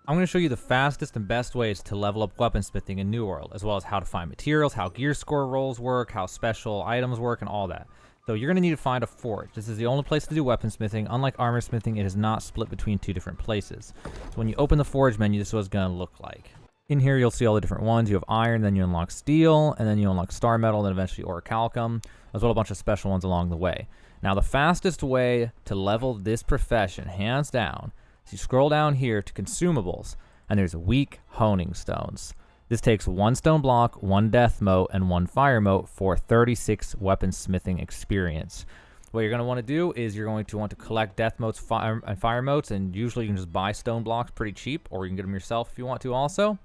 I'm going to show you the fastest and best ways to level up weaponsmithing in New World, as well as how to find materials, how gear score rolls work, how special items work, and all that. So you're going to need to find a forge. This is the only place to do weaponsmithing. Unlike armorsmithing, it is not split between two different places. So when you open the forge menu, this is what it's going to look like. In here, you'll see all the different ones. You have iron, then you unlock steel, and then you unlock starmetal, then eventually orichalcum, as well as a bunch of special ones along the way. Now, the fastest way to level this profession, hands down, is you scroll down here to consumables, and there's weak honing stones. This takes 1 stone block, 1 death mote, and 1 fire mote for 36 weaponsmithing experience. What you're going to want to do is you're going to want to collect death motes and fire motes, and usually you can just buy stone blocks pretty cheap, or you can get them yourself if you want to also.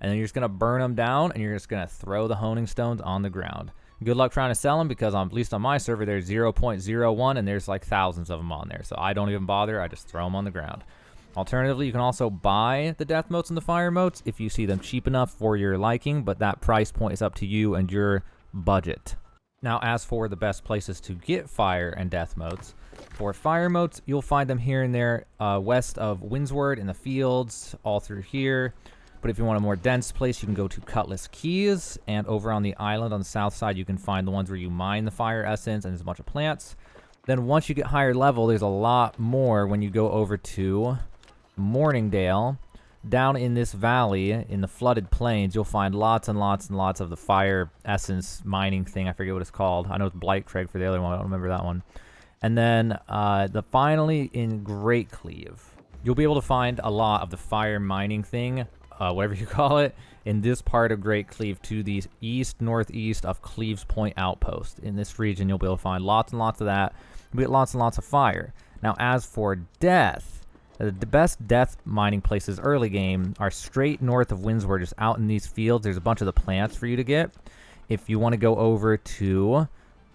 And then you're just going to burn them down, and you're just going to throw the honing stones on the ground. Good luck trying to sell them, because at least on my server there's 0.01, and there's like thousands of them on there. So I don't even bother, I just throw them on the ground. Alternatively, you can also buy the death motes and the fire motes if you see them cheap enough for your liking, but that price point is up to you and your budget. Now, as for the best places to get fire and death motes, for fire motes, you'll find them here and there west of Windsward in the fields, all through here. But if you want a more dense place, you can go to Cutlass Keys, and over on the island on the south side, you can find the ones where you mine the fire essence, and there's a bunch of plants. Then once you get higher level, there's a lot more when you go over to Morningdale. Down in this valley, in the flooded plains, you'll find lots and lots and lots of the fire essence mining thing. I forget what it's called. I know it's Blight Craig for the other one. I don't remember that one. And then finally in Great Cleave, you'll be able to find a lot of the fire mining thing, whatever you call it, in this part of Great Cleave to the northeast of Cleave's Point Outpost. In this region, you'll be able to find lots and lots of that. You'll get lots and lots of fire. Now, as for death, the best death mining places early game are straight north of Windsor, just out in these fields. There's a bunch of the plants for you to get. If you want to go over to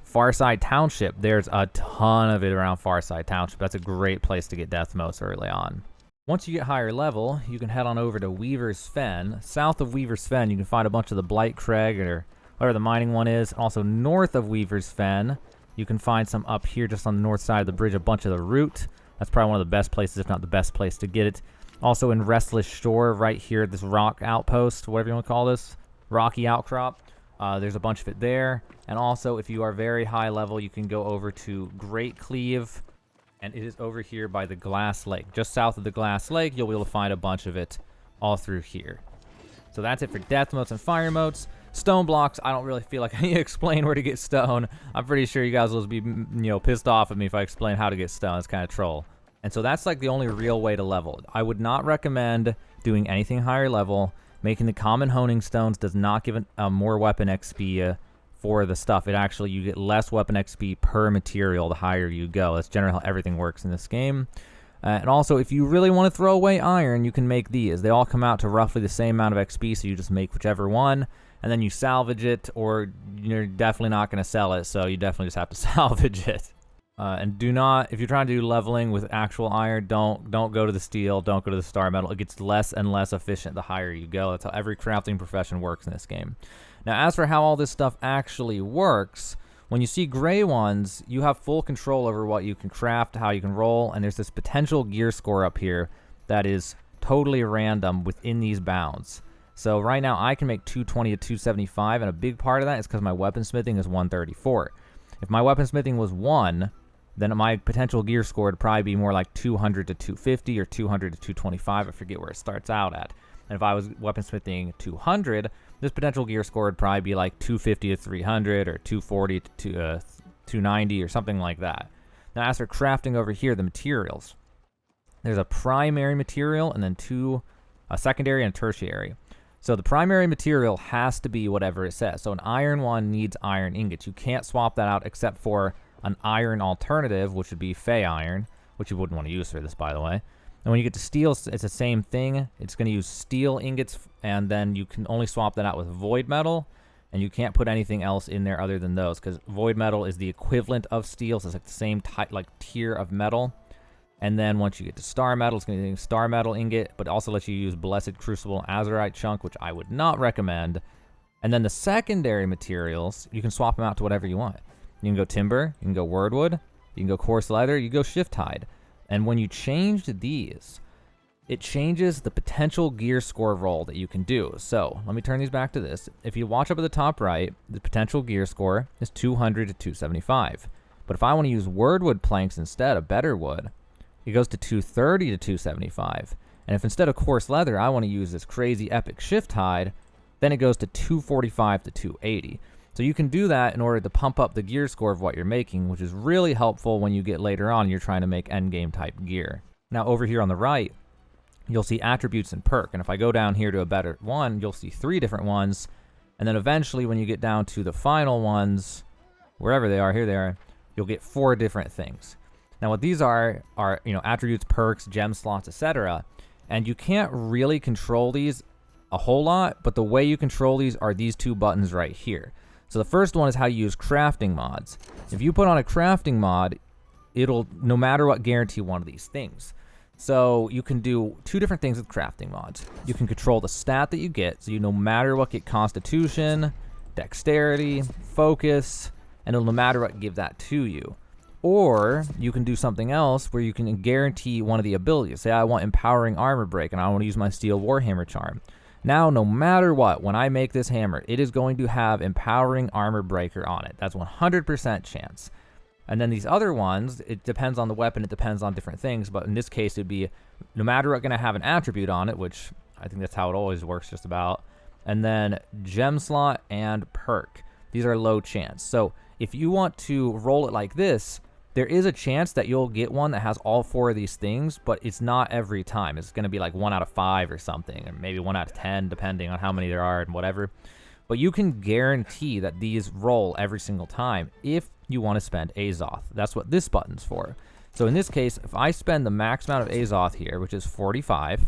Farside Township, there's a ton of it around Farside Township. That's a great place to get death motes early on. Once you get higher level, you can head on over to Weaver's Fen. South of Weaver's Fen, you can find a bunch of the Blight Craig, or whatever the mining one is. Also north of Weaver's Fen, you can find some up here just on the north side of the bridge, a bunch of the root. That's probably one of the best places, if not the best place to get it. Also in Restless Shore, right here, this rock outpost, whatever you want to call this, rocky outcrop. There's a bunch of it there. And also, if you are very high level, you can go over to Great Cleave, and it is over here by the Glass Lake. Just south of the Glass Lake, you'll be able to find a bunch of it all through here. So that's it for death motes and fire motes. Stone blocks, I don't really feel like I need to explain where to get stone. I'm pretty sure you guys will be, pissed off at me if I explain how to get stone. It's kind of troll. And so that's like the only real way to level. I would not recommend doing anything higher level. Making the common honing stones does not give more weapon XP for the stuff. It actually, you get less weapon XP per material the higher you go. That's generally how everything works in this game. And also, if you really want to throw away iron, you can make these. They all come out to roughly the same amount of XP, so you just make whichever one. And then you salvage it, or you're definitely not going to sell it, so you definitely just have to salvage it. And do not, if you're trying to do leveling with actual iron, don't go to the steel, don't go to the star metal. It gets less and less efficient the higher you go. That's how every crafting profession works in this game. Now, as for how all this stuff actually works, when you see gray ones, you have full control over what you can craft, how you can roll, and there's this potential gear score up here that is totally random within these bounds. So right now I can make 220 to 275, and a big part of that is because my weaponsmithing is 134. If my weaponsmithing was 1, then my potential gear score would probably be more like 200 to 250 or 200 to 225. I forget where it starts out at. And if I was weaponsmithing 200, this potential gear score would probably be like 250 to 300 or 240 to 290 or something like that. Now, as for crafting over here, the materials, there's a primary material and then a secondary and tertiary. So the primary material has to be whatever it says. So an iron one needs iron ingots. You can't swap that out except for an iron alternative, which would be Fey iron, which you wouldn't want to use for this, by the way. And when you get to steel, it's the same thing. It's going to use steel ingots, and then you can only swap that out with void metal, and you can't put anything else in there other than those, because void metal is the equivalent of steel, so it's like the same type, like tier of metal. And then once you get to star metal, it's going to be a star metal ingot, but also lets you use Blessed Crucible Azurite chunk, which I would not recommend. And then the secondary materials, you can swap them out to whatever you want. You can go timber, you can go wordwood, you can go coarse leather, you go shift hide. And when you change these, it changes the potential gear score roll that you can do. So let me turn these back to this. If you watch up at the top right, the potential gear score is 200 to 275. But if I want to use wordwood planks instead of better wood, it goes to 230 to 275. And if instead of coarse leather, I want to use this crazy epic shift hide, then it goes to 245 to 280. So you can do that in order to pump up the gear score of what you're making, which is really helpful when you get later on and you're trying to make endgame type gear. Now over here on the right, you'll see attributes and perk. And if I go down here to a better one, you'll see 3 different ones. And then eventually when you get down to the final ones, wherever they are, here they are, you'll get 4 different things. Now what these are attributes, perks, gem slots, etc. And you can't really control these a whole lot, but the way you control these are these 2 buttons right here. So the first one is how you use crafting mods. If you put on a crafting mod, it'll no matter what guarantee one of these things. So you can do 2 different things with crafting mods. You can control the stat that you get, so you no matter what get constitution, dexterity, focus, and it'll no matter what give that to you. Or you can do something else where you can guarantee one of the abilities. Say I want empowering armor break and I want to use my steel warhammer charm. Now no matter what, when I make this hammer, it is going to have empowering armor breaker on it. That's 100% chance. And then these other ones, it depends on the weapon, it depends on different things, but in this case it'd be no matter what going to have an attribute on it, which I think that's how it always works just about. And then gem slot and perk. These are low chance. So if you want to roll it like this, there is a chance that you'll get one that has all 4 of these things, but it's not every time. It's going to be like 1 out of 5 or something, or maybe 1 out of 10, depending on how many there are and whatever. But you can guarantee that these roll every single time if you want to spend Azoth. That's what this button's for. So in this case, if I spend the max amount of Azoth here, which is 45,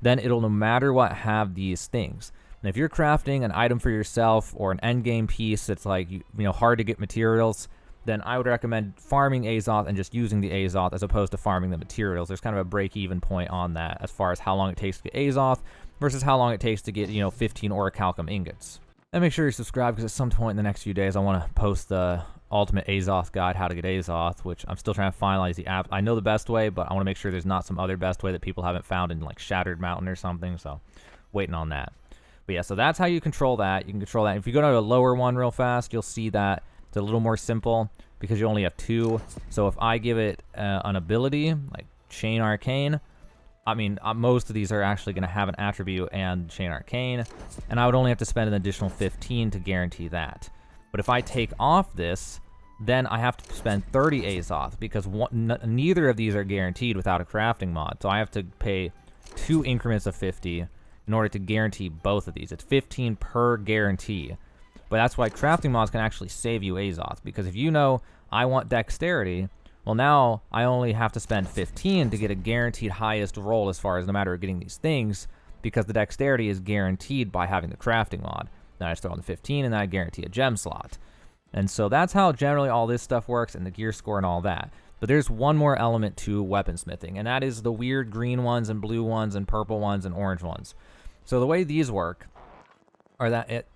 then it'll no matter what have these things. And if you're crafting an item for yourself or an endgame piece that's like hard to get materials, then I would recommend farming Azoth and just using the Azoth as opposed to farming the materials. There's kind of a break-even point on that as far as how long it takes to get Azoth versus how long it takes to get 15 orichalcum ingots. And make sure you subscribe because at some point in the next few days I want to post the ultimate Azoth guide, how to get Azoth, which I'm still trying to finalize the app. I know the best way, but I want to make sure there's not some other best way that people haven't found in like Shattered Mountain or something, so waiting on that. But yeah, so that's how you control that. You can control that. If you go down to a lower one real fast, you'll see that it's a little more simple because you only have 2. So if I give it an ability, like Chain Arcane, most of these are actually going to have an attribute and Chain Arcane, and I would only have to spend an additional 15 to guarantee that. But if I take off this, then I have to spend 30 Azoth because neither of these are guaranteed without a crafting mod. So I have to pay 2 increments of 50 in order to guarantee both of these. It's 15 per guarantee. But that's why crafting mods can actually save you Azoth, because if I want dexterity, well now I only have to spend 15 to get a guaranteed highest roll as far as no matter getting these things, because the dexterity is guaranteed by having the crafting mod. Then I just throw on the 15 and then I guarantee a gem slot. And so that's how generally all this stuff works and the gear score and all that. But there's one more element to weaponsmithing, and that is the weird green ones and blue ones and purple ones and orange ones. So the way these work are that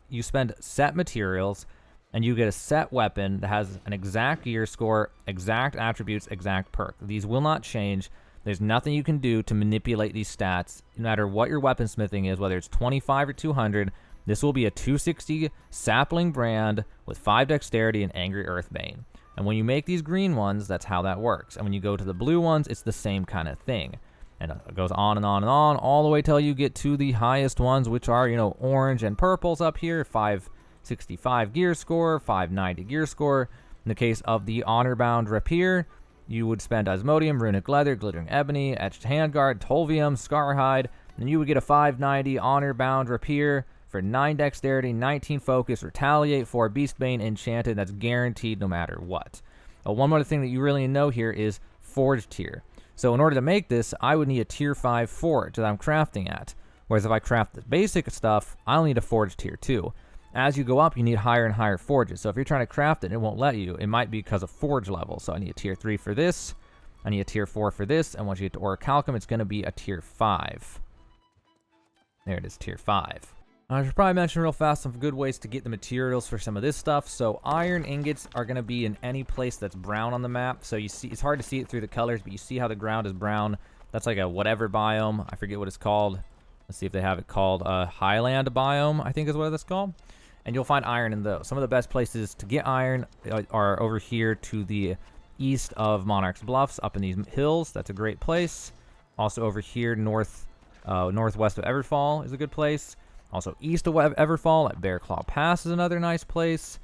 you spend set materials and you get a set weapon that has an exact gear score, exact attributes, exact perk. These will not change. There's nothing you can do to manipulate these stats, no matter what your weaponsmithing is, whether it's 25 or 200. This will be a 260 sapling brand with 5 dexterity and angry earthbane. And when you make these green ones, that's how that works. And when you go to the blue ones, it's the same kind of thing. And it goes on and on and on, all the way till you get to the highest ones, which are, orange and purples up here, 565 gear score, 590 gear score. In the case of the honor-bound rapier, you would spend Osmodium, runic leather, glittering ebony, etched handguard, tolvium, scarhide, and you would get a 590 honor-bound rapier for 9 dexterity, 19 focus, retaliate, 4 beastbane, enchanted. That's guaranteed no matter what. One more thing that you really know here is forged tier. So in order to make this, I would need a tier 5 forge that I'm crafting at. Whereas if I craft the basic stuff, I'll need a forge tier 2. As you go up, you need higher and higher forges. So if you're trying to craft it and it won't let you, it might be because of forge level. So I need a tier 3 for this, I need a tier 4 for this, and once you get to orichalcum, it's going to be a tier 5. There it is, tier 5. I should probably mention real fast some good ways to get the materials for some of this stuff. So iron ingots are going to be in any place that's brown on the map. So you see, it's hard to see it through the colors, but you see how the ground is brown. That's like a whatever biome. I forget what it's called. Let's see if they have it called Highland biome, I think is what it's called. And you'll find iron in those. Some of the best places to get iron are over here to the east of Monarch's Bluffs, up in these hills. That's a great place. Also over here, northwest of Everfall is a good place. Also east of Everfall at Bear Claw Pass is another nice place.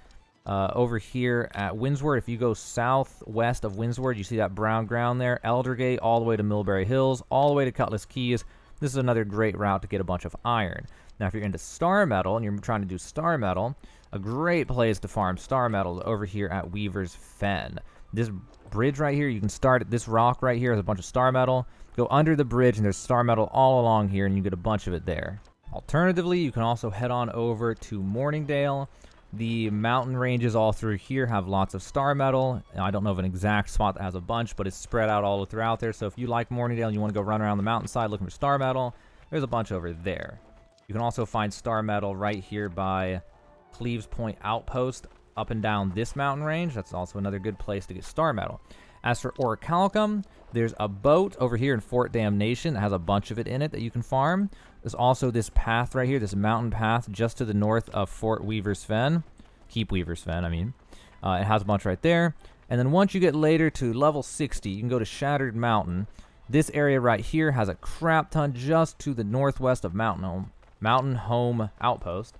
Over here at Windsward, if you go southwest of Windsward, you see that brown ground there. Eldergate all the way to Millbury Hills, all the way to Cutlass Keys. This is another great route to get a bunch of iron. Now, if you're into star metal and you're trying to do star metal, a great place to farm star metal is over here at Weaver's Fen. This bridge right here, you can start at this rock right here. There's a bunch of star metal. Go under the bridge, and there's star metal all along here, and you get a bunch of it there. Alternatively, you can also head on over to Morningdale. The mountain ranges all through here have lots of star metal. I don't know of an exact spot that has a bunch, but it's spread out all throughout there. So if you like Morningdale and you want to go run around the mountainside looking for star metal, there's a bunch over there. You can also find star metal right here by Cleves Point Outpost up and down this mountain range. That's also another good place to get star metal. As for orichalcum, there's a boat over here in Fort Damnation that has a bunch of it in it that you can farm. There's also this path right here, this mountain path just to the north of Fort Weaver's Fen. Keep Weaver's Fen, I mean. It has a bunch right there. And then once you get later to level 60, you can go to Shattered Mountain. This area right here has a crap ton just to the northwest of Mountain Home Outpost.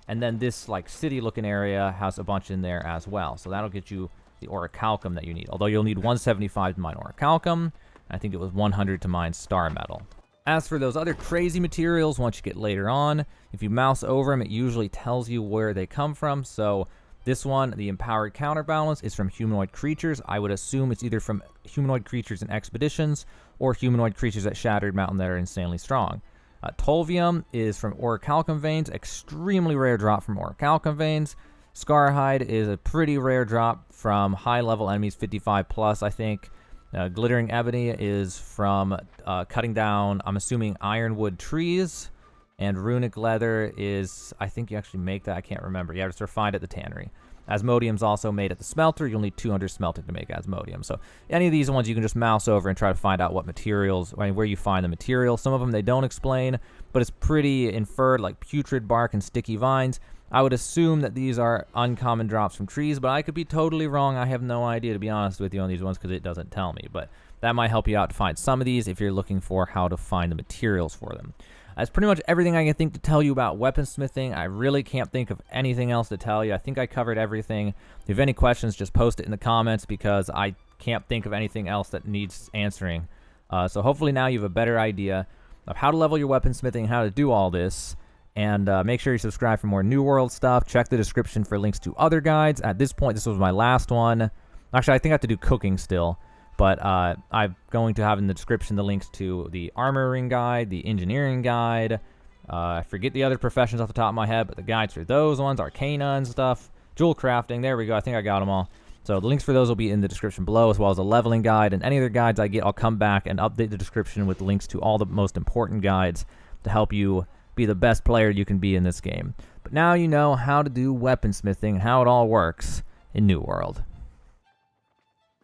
And then this like city-looking area has a bunch in there as well. So that'll get you the orichalcum that you need. Although you'll need 175 to mine orichalcum. I think it was 100 to mine star metal. As for those other crazy materials, once you get later on, if you mouse over them, it usually tells you where they come from. So this one, the Empowered Counterbalance, is from humanoid creatures. I would assume it's either from humanoid creatures in Expeditions or humanoid creatures at Shattered Mountain that are insanely strong. Tolvium is from orichalcum veins, extremely rare drop from orichalcum veins. Scarhide is a pretty rare drop from high-level enemies, 55 plus, I think. Glittering Ebony is from cutting down, I'm assuming, ironwood trees. And Runic Leather is, I think you actually make that, I can't remember. You have to refined at the tannery. Asmodium's also made at the smelter. You'll need 200 smelting to make Asmodium. So any of these ones you can just mouse over and try to find out what materials, I mean, where you find the material. Some of them they don't explain, but it's pretty inferred, like putrid bark and sticky vines. I would assume that these are uncommon drops from trees, but I could be totally wrong. I have no idea, to be honest with you, on these ones because it doesn't tell me. But that might help you out to find some of these if you're looking for how to find the materials for them. That's pretty much everything I can think to tell you about weaponsmithing. I really can't think of anything else to tell you. I think I covered everything. If you have any questions, just post it in the comments because I can't think of anything else that needs answering. So hopefully now you have a better idea of how to level your weaponsmithing, how to do all this. And make sure you subscribe for more New World stuff. Check the description for links to other guides. At this point, this was my last one. Actually, I think I have to do cooking still. But I'm going to have in the description the links to the armoring guide, the engineering guide. I forget the other professions off the top of my head, but the guides for those ones, arcana and stuff, jewel crafting. There we go. I think I got them all. So the links for those will be in the description below, as well as a leveling guide. And any other guides I get, I'll come back and update the description with links to all the most important guides to help you be the best player you can be in this game. But now you know how to do weaponsmithing and how it all works in New World.